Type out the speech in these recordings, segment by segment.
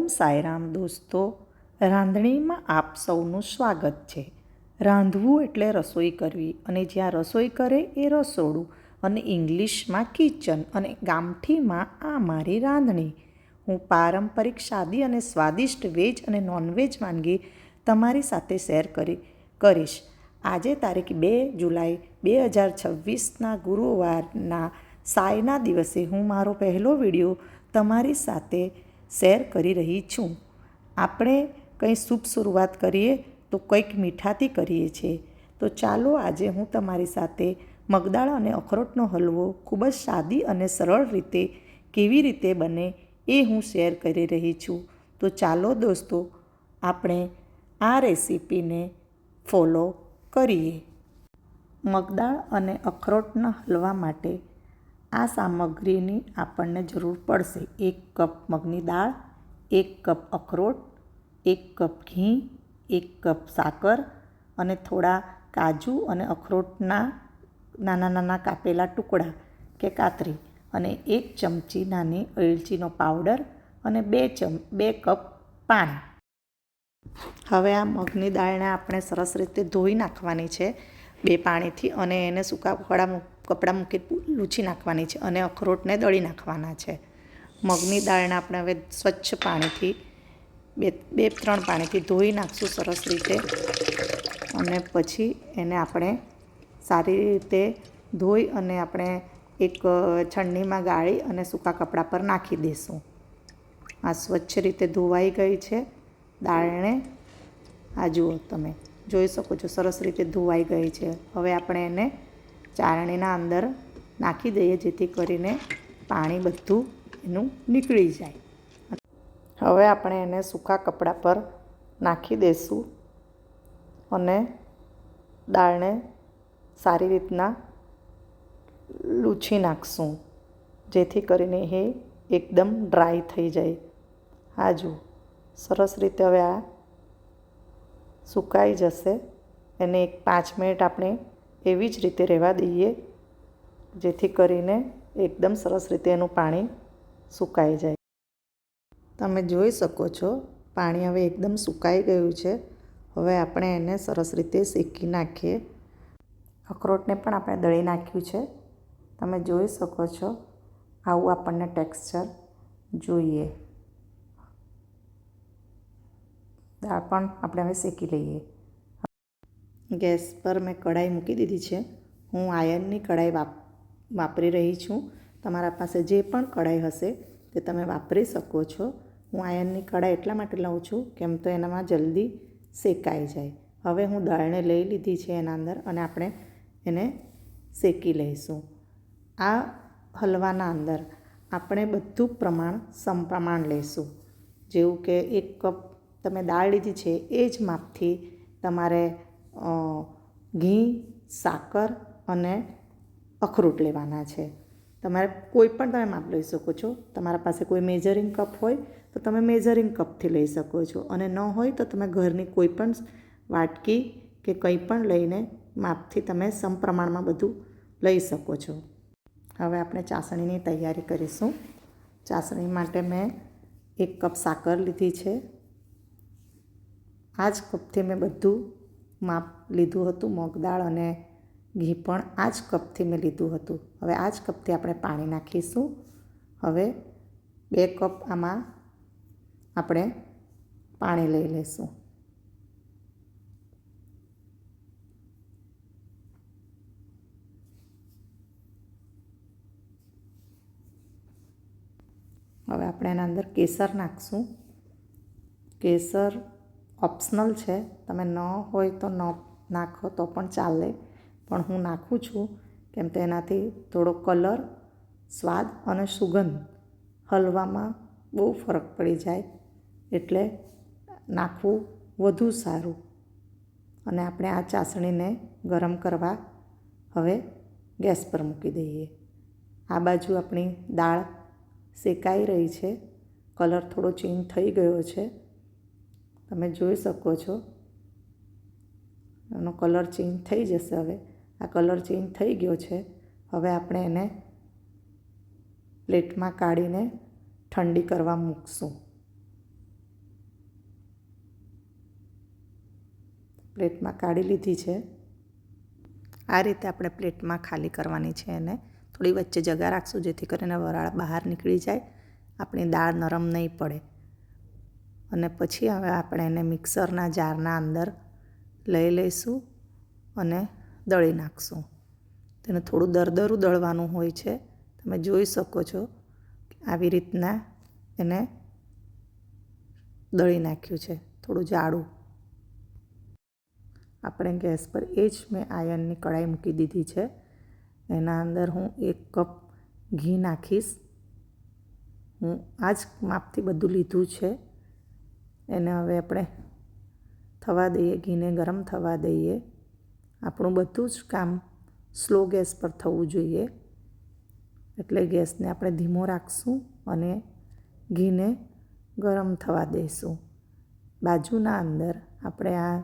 ઓમ સાંઈરામ દોસ્તો, રાંધણીમાં આપ સૌનું સ્વાગત છે. રાંધવું એટલે રસોઈ કરવી, અને જ્યાં રસોઈ કરે એ રસોડું, અને ઇંગ્લિશમાં કિચન, અને ગામઠીમાં આ મારી રાંધણી. હું પારંપરિક સાદી અને સ્વાદિષ્ટ વેજ અને નોનવેજ વાનગી તમારી સાથે શેર કરીશ. આજે તારીખ 2 જુલાઈ 2026ના ગુરુવારના સાંઈના દિવસે હું મારો પહેલો વિડીયો તમારી સાથે શેર કરી રહી છું. આપણે કંઈ શુભ શરૂઆત કરીએ તો કંઈક મીઠાથી કરીએ છીએ. તો ચાલો આજે હું તમારી સાથે મગદાળ અને અખરોટનો હલવો ખૂબ જ સાદી અને સરળ રીતે કેવી રીતે બને એ હું શેર કરી રહી છું. તો ચાલો દોસ્તો, આપણે આ રેસીપીને ફોલો કરીએ. મગદાળ અને અખરોટના હલવા માટે આ સામગ્રીની આપણને જરૂર પડશે: 1 કપ મગની દાળ, 1 કપ અખરોટ, 1 કપ ઘી, 1 કપ સાકર અને થોડા કાજુ અને અખરોટના નાના નાના કાપેલા ટુકડા કે કાતરી, અને 1 ચમચી નાની એલચીનો પાવડર અને 2 કપ પાણી. હવે આ મગની દાળને આપણે સરસ રીતે ધોઈ નાખવાની છે 2 પાણીથી, અને એને સૂકા કપડાં મૂકી લૂછી નાખવાની છે, અને અખરોટને દળી નાખવાના છે. મગની દાળને આપણે હવે સ્વચ્છ પાણીથી 2-3 પાણીથી ધોઈ નાખશું સરસ રીતે, અને પછી એને આપણે સારી રીતે ધોઈ અને આપણે એક છન્નીમાં ગાળી અને સૂકા કપડા પર નાખી દઈશું. આ સ્વચ્છ રીતે ધોવાઈ ગઈ છે દાળને. આ જુઓ, તમે જોઈ શકો છો, સરસ રીતે ધોવાઈ ગઈ છે. હવે આપણે એને ચાળણીના અંદર નાખી દઈએ, જેથી કરીને પાણી બધું એનું નીકળી જાય. હવે આપણે એને સૂકા કપડા પર નાખી દઈશું અને દાળને સારી રીતના લૂછી નાખશું, જેથી કરીને એ એકદમ ડ્રાય થઈ જાય. આ જુઓ, સરસ રીતે હવે આ સુકાઈ જશે. એને 5 મિનિટ આપણે એવી જ રીતે રહેવા દઈએ, જેથી કરીને એકદમ સરસ રીતે એનું પાણી સુકાઈ જાય. તમે જોઈ શકો છો, પાણી હવે એકદમ સુકાઈ ગયું છે. હવે આપણે એને સરસ રીતે શેકી નાખીએ. અખરોટને પણ આપણે દળી નાખ્યું છે. તમે જોઈ શકો છો, આવું આપણને ટેક્સચર જોઈએ. દાળ પણ આપણે હવે શેકી લઈએ. ગેસ પર મેં કઢાઈ મૂકી દીધી છે. હું આયર્નની કઢાઈ વાપરી રહી છું. તમારા પાસે જે પણ કઢાઈ હશે તે તમે વાપરી શકો છો. હું આયર્નની કઢાઈ એટલા માટે લઉં છું કેમ તો એનામાં જલ્દી શેકાઈ જાય. હવે હું દાળને લઈ લીધી છે એના અંદર, અને આપણે એને શેકી લઈશું. આ હલવાના અંદર આપણે બધું પ્રમાણ સમપ્રમાણ લઈશું. જેવું કે 1 કપ તમે દાળ લીધી છે એ જ માપથી તમારે ઘી, સાકર અને અખરોટ લેવાના છે. તમારે કોઈ પણ તમે માપ લઈ શકો છો. તમારા પાસે કોઈ મેઝરિંગ કપ હોય તો તમે મેઝરિંગ કપથી લઈ શકો છો, અને ન હોય તો તમે ઘરની કોઈ પણ વાટકી કે કંઈ પણ લઈને માપથી તમે સમપ્રમાણમાં બધું લઈ શકો છો. હવે આપણે ચાસણીની તૈયારી કરીશું. ચાસણી માટે મેં 1 કપ સાકર લીધી છે. આ જ કપથી મેં બધું માપ લીધું હતું. મગ દાળ અને ઘી પણ આ જ કપથી મેં લીધું હતું. હવે આ જ કપથી આપણે પાણી નાખીશું. હવે 2 કપ આમાં આપણે પાણી લઈ લઈશું. હવે આપણે એના અંદર કેસર નાખશું. કેસર ઓપ્શનલ છે, તમે ન હોય તો ન નાખો તો પણ ચાલે, પણ હું નાખું છું કેમ તો એનાથી થોડો કલર, સ્વાદ અને સુગંધ હલવામાં બહુ ફરક પડી જાય, એટલે નાખવું વધુ સારું. અને આપણે આ ચાસણીને ગરમ કરવા હવે ગેસ પર મૂકી દઈએ. આ બાજુ આપણી દાળ શેકાઈ રહી છે. કલર થોડો ચેન્જ થઈ ગયો છે, તમે જોઈ શકો છો. એનો કલર ચેન્જ થઈ જશે. હવે આ કલર ચેન્જ થઈ ગયો છે. હવે આપણે એને પ્લેટમાં કાઢીને ઠંડી કરવા મૂકશું. પ્લેટમાં કાઢી લીધી છે. આ રીતે આપણે પ્લેટમાં ખાલી કરવાની છે એને થોડી વચ્ચે જગા રાખશું જેથી કરીને વરાળ બહાર નીકળી જાય, આપણી દાળ નરમ નહીં પડે. અને પછી હવે આપણે એને મિક્સરના જારના અંદર લઈ લઈશું અને દળી નાખશું. તેને થોડું દરદરું દળવાનું હોય છે. તમે જોઈ શકો છો આવી રીતના એને દળી નાખ્યું છે, થોડું જાડું. આપણે ગેસ પર એ જ મેં આયર્નની કઢાઈ મૂકી દીધી છે. એના અંદર હું 1 કપ ઘી નાખીશ. હું આ જ માપથી બધું લીધું છે. એને હવે આપણે થવા દઈએ, ઘીને ગરમ થવા દઈએ. આપણું બધું જ કામ સ્લો ગેસ પર થવું જોઈએ, એટલે ગેસને આપણે ધીમો રાખશું અને ઘીને ગરમ થવા દઈશું. બાજુના અંદર આપણે આ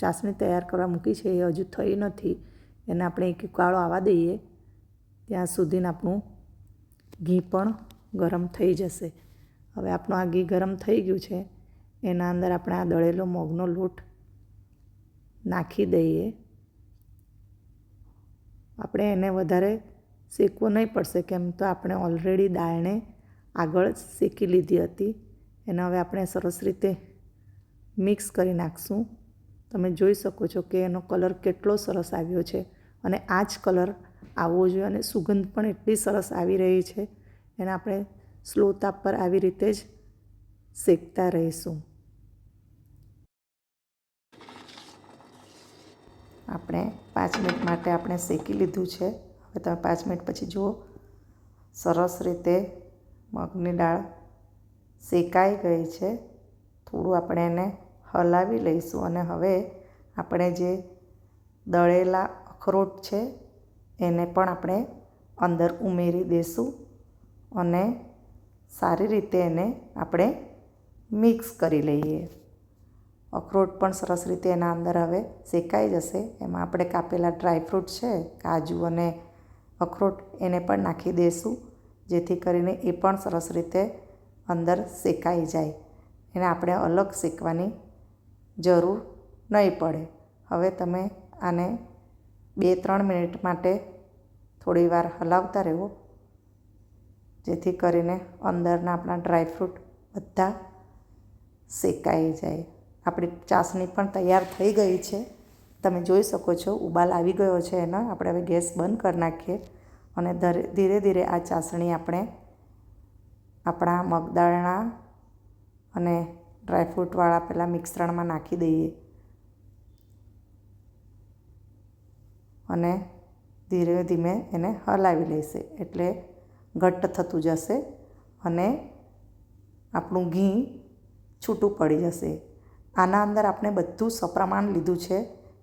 ચાસણી તૈયાર કરવા મૂકી છે, એ હજુ થઈ નથી. એને આપણે એક ઉકાળો આવવા દઈએ ત્યાં સુધીને આપણું ઘી પણ ગરમ થઈ જશે. હવે આપણું આ ઘી ગરમ થઈ ગયું છે. એના અંદર આપણે આ દળેલો મગનો લોટ નાખી દઈએ. આપણે એને વધારે શેકવો નહીં પડશે, કેમ તો આપણે ઓલરેડી દાળને આગળ શેકી લીધી હતી. એને હવે આપણે સરસ રીતે મિક્સ કરી નાખશું. તમે જોઈ શકો છો કે એનો કલર કેટલો સરસ આવ્યો છે અને આ જ કલર આવવો જોઈએ અને સુગંધ પણ એટલી સરસ આવી રહી છે. એને આપણે સ્લો તાપ પર આવી રીતે જ શેકતા રહીશું. આપણે 5 મિનિટ માટે આપણે શેકી લીધું છે. હવે તમે 5 મિનિટ પછી જુઓ, સરસ રીતે મગની દાળ શેકાઈ ગઈ છે. થોડું આપણે એને હલાવી લઈશું અને હવે આપણે જે દળેલા અખરોટ છે એને પણ આપણે અંદર ઉમેરી દઈશું અને સારી રીતે એને આપણે મિક્સ કરી લઈએ. અખરોટ પણ સરસ રીતે એના અંદર હવે શેકાઈ જશે. એમાં આપણે કાપેલા ડ્રાયફ્રૂટ છે, કાજુ અને અખરોટ, એને પણ નાખી દઈશું જેથી કરીને એ પણ સરસ રીતે અંદર શેકાઈ જાય. એને આપણે અલગ શેકવાની જરૂર નહીં પડે. હવે તમે આને 2-3 મિનિટ માટે થોડી વાર હલાવતા રહો જેથી કરીને અંદરના આપણા ડ્રાયફ્રૂટ બધા શેકાઈ જાય. આપણી ચાસણી પણ તૈયાર થઈ ગઈ છે. તમે જોઈ શકો છો ઉબાલ આવી ગયો છે એનો. આપણે હવે ગેસ બંધ કરી નાખીએ અને ધીરે ધીરે આ ચાસણી આપણે આપણા મગદાળના અને ડ્રાયફ્રૂટવાળા પહેલાં મિશ્રણમાં નાખી દઈએ અને ધીરે ધીમે એને હલાવી લઈશે એટલે ઘટ્ટ થતું જશે અને આપણું ઘી છૂટું પડી જશે. આના અંદર આપણે બધું સપ્રમાણ લીધું છે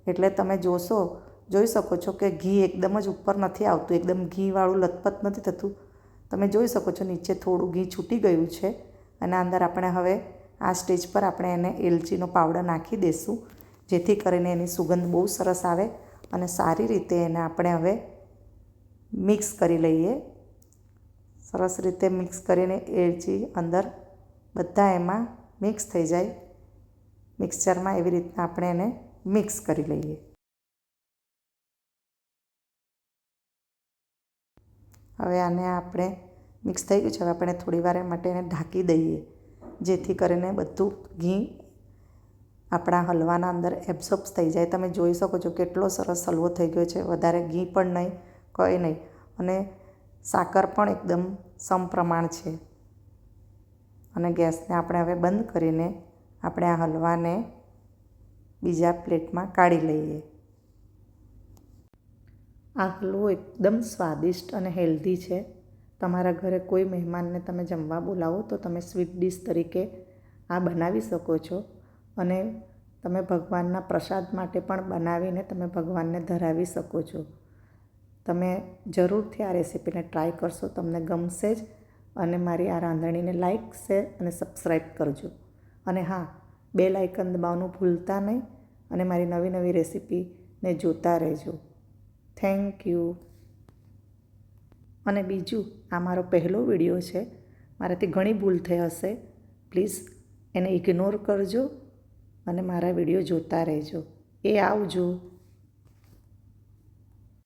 એટલે તમે જોઈ શકો છો કે ઘી એકદમ જ ઉપર નથી આવતું, એકદમ ઘીવાળું લથપથ નથી થતું. તમે જોઈ શકો છો નીચે થોડું ઘી છૂટી ગયું છે. અને અંદર આપણે હવે આ સ્ટેજ પર આપણે એને એલચીનો પાવડર નાખી દઈશું જેથી કરીને એની સુગંધ બહુ સરસ આવે અને સારી રીતે એને આપણે હવે મિક્સ કરી લઈએ. સરસ રીતે મિક્સ કરીને એલચી અંદર બધા એમાં મિક્સ થઈ જાય. મિક્સચરમાં એવી રીતના આપણે એને મિક્સ કરી લઈએ. હવે આને આપણે મિક્સ થઈ ગયું છે. હવે આપણે થોડી વાર માટે એને ઢાંકી દઈએ જેથી કરીને બધું ઘી આપણા હલવાના અંદર એબ્ઝોર્બ થઈ જાય. તમે જોઈ શકો છો કેટલો સરસ હલવો થઈ ગયો છે. વધારે ઘી પણ નહીં, કંઈ નહીં, અને સાકર પણ એકદમ સમપ્રમાણ છે. અને ગેસને આપણે હવે બંધ કરીને આપણે આ હલવાને બીજા પ્લેટમાં કાઢી લઈએ. આ હલવો એકદમ સ્વાદિષ્ટ અને હેલ્ધી છે. તમારા ઘરે કોઈ મહેમાનને તમે જમવા બોલાવો તો તમે સ્વીટ ડીશ તરીકે આ બનાવી શકો છો અને તમે ભગવાનના પ્રસાદ માટે પણ બનાવીને તમે ભગવાનને ધરાવી શકો છો. તમે જરૂરથી આ રેસીપીને ટ્રાય કરશો, તમને ગમશે જ. અને મારી આ રાંધણીને લાઈક, શેર અને સબસ્ક્રાઈબ કરજો. અને હા, બેલ આઇકન દબાવવાનું ભૂલતા નહીં અને મારી નવી નવી રેસીપીને જોતા રહેજો. Thank you. અને બીજું, આ મારો પહેલો વિડીયો છે. મારાથી ઘણી ભૂલ થઈ હશે. પ્લીઝ એને ઇગ્નોર કરજો અને મારા વિડીયો જોતા રહેજો. એ આવજો.